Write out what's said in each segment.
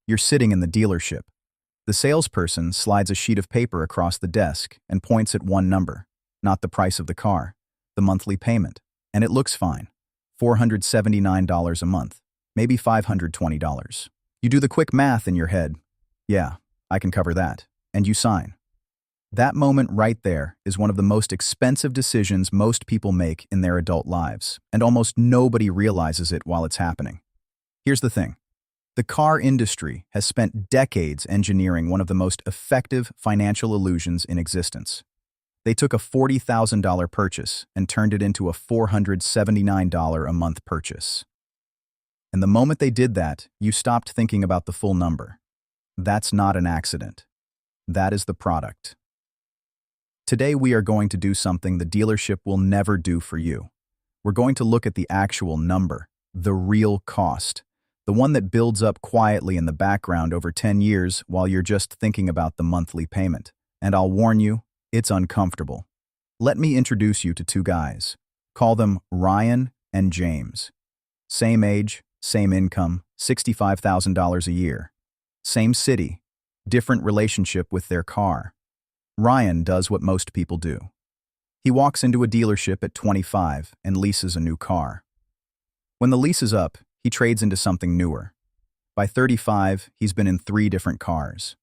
You're sitting in the dealership. The salesperson slides a sheet of paper across the desk and points at one number, not the price of the car, the monthly payment, and it looks fine. $479 a month, maybe $520. You do the quick math in your head. Yeah, I can cover that. And you sign. That moment right there is one of the most expensive decisions most people make in their adult lives, and almost nobody realizes it while it's happening. Here's the thing. The car industry has spent decades engineering one of the most effective financial illusions in existence. They took a $40,000 purchase and turned it into a $479 a month purchase. And the moment they did that, you stopped thinking about the full number. That's not an accident. That is the product. Today we are going to do something the dealership will never do for you. We're going to look at the actual number, the real cost, the one that builds up quietly in the background over 10 years while you're just thinking about the monthly payment. And I'll warn you, it's uncomfortable. Let me introduce you to two guys. Call them Ryan and James. Same age, same income, $65,000 a year. Same city, different relationship with their car. Ryan does what most people do. He walks into a dealership at 25 and leases a new car. When the lease is up, he trades into something newer. By 35, he's been in 3 different cars.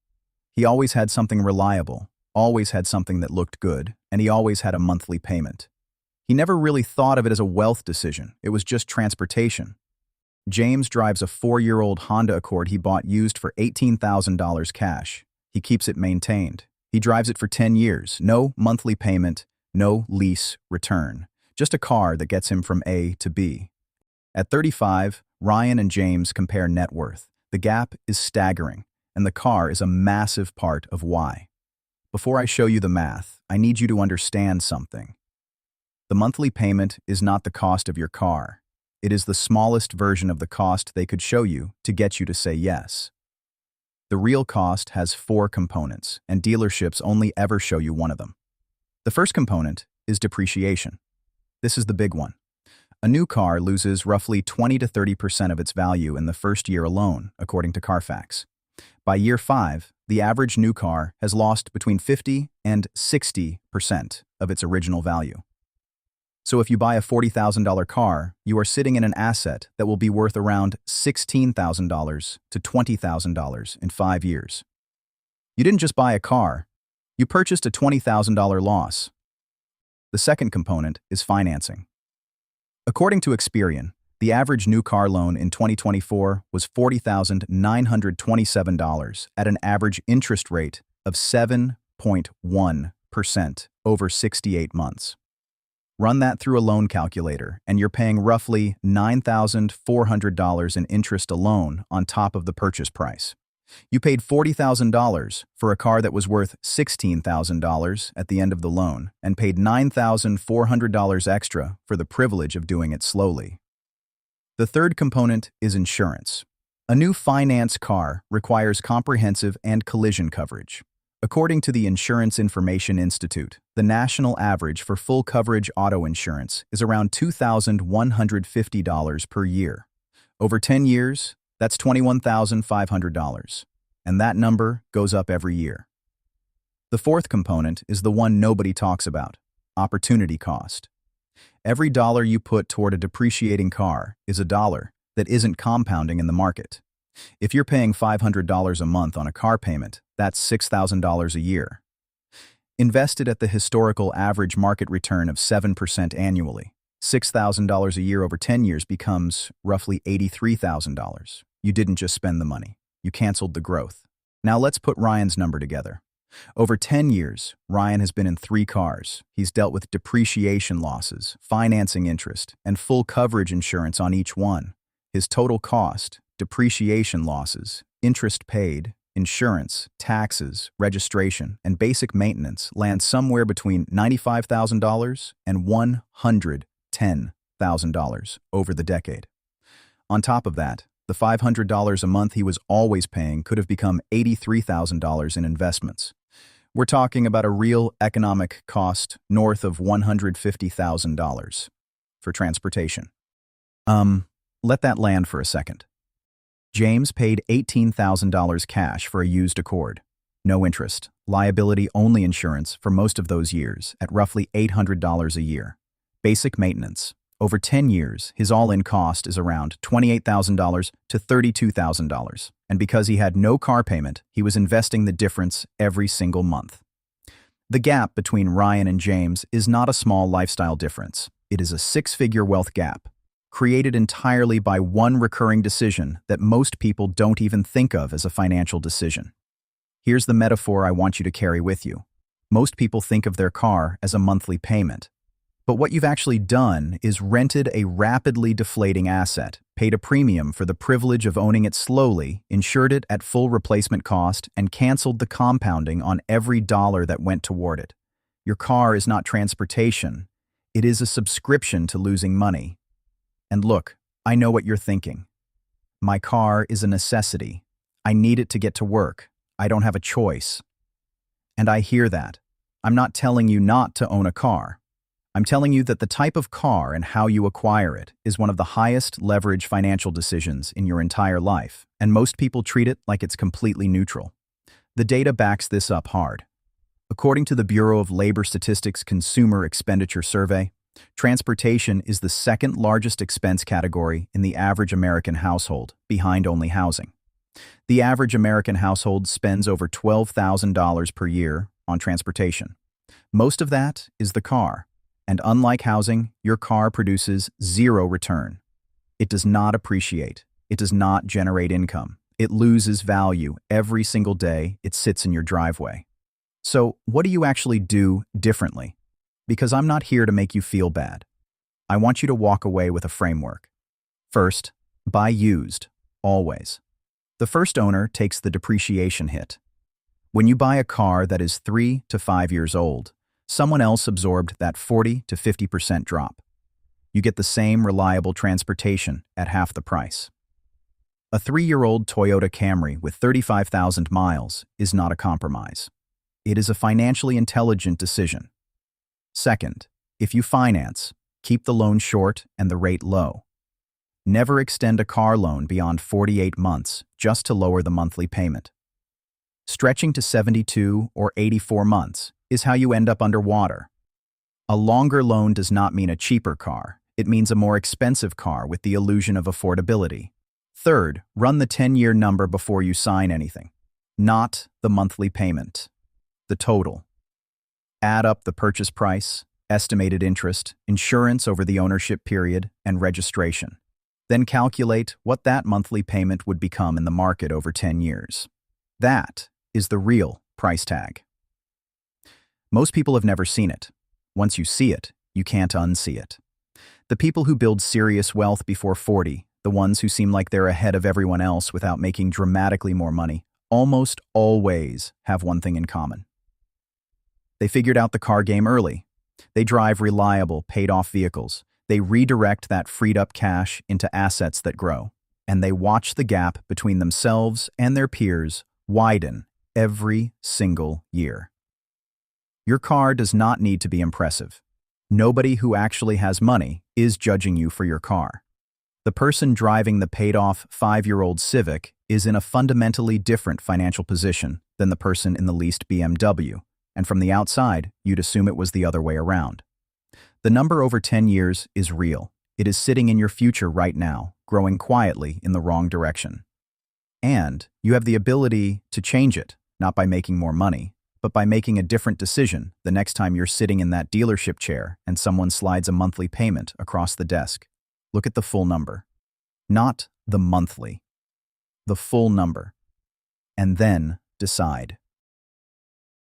He always had something reliable, always had something that looked good, and he always had a monthly payment. He never really thought of it as a wealth decision. It was just transportation. James drives a 4-year-old Honda Accord he bought used for $18,000 cash. He keeps it maintained. He drives it for 10 years, no monthly payment, no lease return, just a car that gets him from A to B. At 35, Ryan and James compare net worth. The gap is staggering, and the car is a massive part of why. Before I show you the math, I need you to understand something. The monthly payment is not the cost of your car. It is the smallest version of the cost they could show you to get you to say yes. The real cost has 4 components, and dealerships only ever show you one of them. The first component is depreciation. This is the big one. A new car loses roughly 20 to 30% of its value in the first year alone, according to Carfax. By year 5, the average new car has lost between 50 and 60% of its original value. So if you buy a $40,000 car, you are sitting in an asset that will be worth around $16,000 to $20,000 in 5 years. You didn't just buy a car, you purchased a $20,000 loss. The second component is financing. According to Experian, the average new car loan in 2024 was $40,927 at an average interest rate of 7.1% over 68 months. Run that through a loan calculator, and you're paying roughly $9,400 in interest alone on top of the purchase price. You paid $40,000 for a car that was worth $16,000 at the end of the loan and paid $9,400 extra for the privilege of doing it slowly. The third component is insurance. A new finance car requires comprehensive and collision coverage. According to the Insurance Information Institute, the national average for full coverage auto insurance is around $2,150 per year. Over 10 years, that's $21,500, and that number goes up every year. The fourth component is the one nobody talks about: opportunity cost. Every dollar you put toward a depreciating car is a dollar that isn't compounding in the market. If you're paying $500 a month on a car payment, that's $6,000 a year. Invested at the historical average market return of 7% annually, $6,000 a year over 10 years becomes roughly $83,000. You didn't just spend the money, you canceled the growth. Now let's put Ryan's number together. Over 10 years, Ryan has been in 3 cars. He's dealt with depreciation losses, financing interest, and full coverage insurance on each one. His total cost, depreciation losses, interest paid, insurance, taxes, registration, and basic maintenance lands somewhere between $95,000 and $110,000 over the decade. On top of that, the $500 a month he was always paying could have become $83,000 in investments. We're talking about a real economic cost north of $150,000 for transportation. Let that land for a second. James paid $18,000 cash for a used Accord. No interest, liability-only insurance for most of those years at roughly $800 a year. Basic maintenance. Over 10 years, his all-in cost is around $28,000 to $32,000. And because he had no car payment, he was investing the difference every single month. The gap between Ryan and James is not a small lifestyle difference. It is a six-figure wealth gap, created entirely by one recurring decision that most people don't even think of as a financial decision. Here's the metaphor I want you to carry with you. Most people think of their car as a monthly payment. But what you've actually done is rented a rapidly deflating asset, paid a premium for the privilege of owning it slowly, insured it at full replacement cost, and canceled the compounding on every dollar that went toward it. Your car is not transportation. It is a subscription to losing money. And look, I know what you're thinking. My car is a necessity. I need it to get to work. I don't have a choice. And I hear that. I'm not telling you not to own a car. I'm telling you that the type of car and how you acquire it is one of the highest leverage financial decisions in your entire life, and most people treat it like it's completely neutral. The data backs this up hard. According to the Bureau of Labor Statistics Consumer Expenditure Survey, transportation is the second largest expense category in the average American household, behind only housing. The average American household spends over $12,000 per year on transportation. Most of that is the car. And unlike housing, your car produces zero return. It does not appreciate. It does not generate income. It loses value every single day it sits in your driveway. So, what do you actually do differently? Because I'm not here to make you feel bad. I want you to walk away with a framework. First, buy used, always. The first owner takes the depreciation hit. When you buy a car that is 3 to 5 years old, someone else absorbed that 40 to 50% drop. You get the same reliable transportation at half the price. A 3-year-old Toyota Camry with 35,000 miles is not a compromise. It is a financially intelligent decision. Second, if you finance, keep the loan short and the rate low. Never extend a car loan beyond 48 months just to lower the monthly payment. Stretching to 72 or 84 months is how you end up underwater. A longer loan does not mean a cheaper car. It means a more expensive car with the illusion of affordability. Third, run the 10-year number before you sign anything. Not the monthly payment. The total. Add up the purchase price, estimated interest, insurance over the ownership period, and registration. Then calculate what that monthly payment would become in the market over 10 years. That is the real price tag. Most people have never seen it. Once you see it, you can't unsee it. The people who build serious wealth before 40, the ones who seem like they're ahead of everyone else without making dramatically more money, almost always have one thing in common. They figured out the car game early. They drive reliable, paid-off vehicles. They redirect that freed-up cash into assets that grow. And they watch the gap between themselves and their peers widen every single year. Your car does not need to be impressive. Nobody who actually has money is judging you for your car. The person driving the paid-off 5-year-old Civic is in a fundamentally different financial position than the person in the leased BMW, and from the outside, you'd assume it was the other way around. The number over 10 years is real. It is sitting in your future right now, growing quietly in the wrong direction. And you have the ability to change it, not by making more money, but by making a different decision the next time you're sitting in that dealership chair and someone slides a monthly payment across the desk. Look at the full number. Not the monthly. The full number. And then decide.